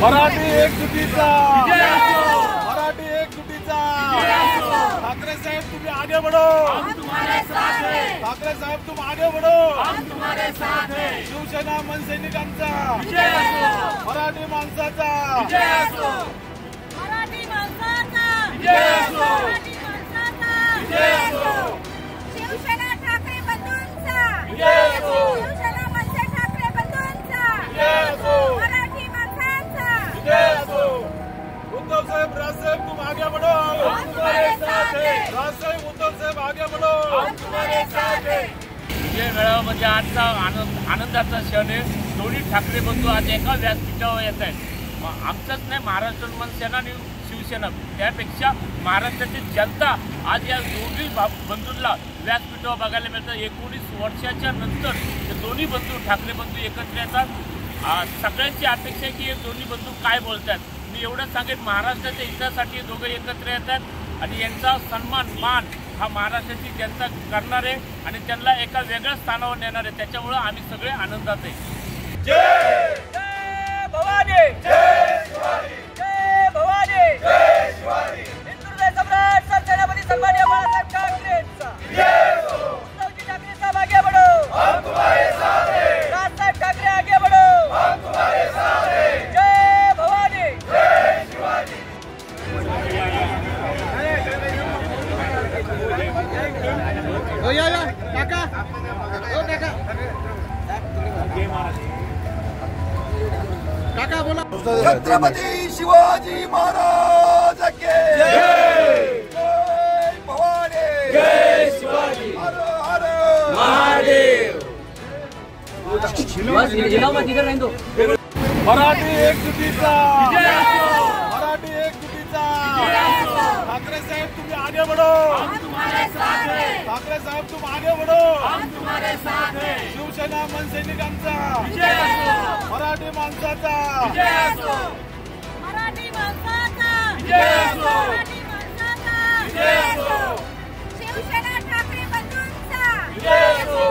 मराठी एकजुटीचा, मराठी एकजुटीचा। ठाकरे साहेब तुम्ही आगे बढ़ो, हम तुम्हारे साथ हैं। ठाकरे साहेब तुम आगे बढ़ो, हम तुम्हारे साथ हैं। शिवसेना मनसैनिकांचा विजय असो, मराठी माणसाचा विजय असो, मराठी माणसाचा विजय असो, मराठी माणसाचा विजय असो, शिवसेना ठाकरे बंधूंचा विजय असो, शिवसेना मनसे ठाकरे बंधूंचा विजय असो, मराठी माणसाचा विजय असो। उद्धव साहेब, राज साहेब तुम आगे बढ़ो, हम तुम्हारे साथ हैं। राज साहेब, उद्धव साहेब आगे बढ़ो, हम तुम्हारे साथ हैं। विजय मेळावा म्हणजे आजचा आनंदाचा क्षण आहे। दोन्ही ठाकरे बंधू आज एका व्यासपीठावर येत आहेत। आमचंच नाही, महाराष्ट्र मनसेना आणि शिवसेना, त्यापेक्षा महाराष्ट्रातील जनता आज या दोन्ही बंधूंना व्यासपीठावर बघायला मिळतं। 19 वर्षाच्या नंतर हे दोन्ही बंधू, ठाकरे बंधू एकत्र येतात। सगळ्यांची अपेक्षा आहे की हे दोन्ही बंधू काय बोलतात। मी एवढंच सांगेन, महाराष्ट्राच्या हितासाठी दोघे एकत्र येतात आणि यांचा सन्मान, मान हा महाराष्ट्राची जनता करणार आहे आणि त्यांना एका वेगळ्या स्थानावर नेणार आहे। त्याच्यामुळे आम्ही सगळे आनंदात आहे। जय जय भवानी, जय शिवाजी, जय भवानी, जय शिवाजी। हिंदुहृदय सम्राट सरसेनापती सन्माननीय बाळासाहेब ठाकरेंचा जय हो, उद्धवजी ठाकरे साहब आगे बढ़ो, हम तुम्हारे साथ हैं, राजसाहेब ठाकरे आगे बढ़ो, हम तुम्हारे साथ हैं। जय भवानी, जय शिवाजी। छत्रपती शिवाजी महाराज के जय, जय भवानी, जय शिवाजी, हर हर महादेव। मराठी एकजुटीचा, मराठी एकजुटीचा। ठाकरे साहेब तुम्ही आगे बढ़ो, हम तुम्हारे साथ हैं। ठाकरे साहेब तुम आगे बढ़ो, हम तुम्हारे साथ हैं। शिवसेना मनसैनिकांचा विजय असो, मराठी माणसाचा विजय असो, मराठी माणसाचा विजय असो, मराठी माणसाचा विजय असो, शिवसेना ठाकरे बंधूंचा विजय असो,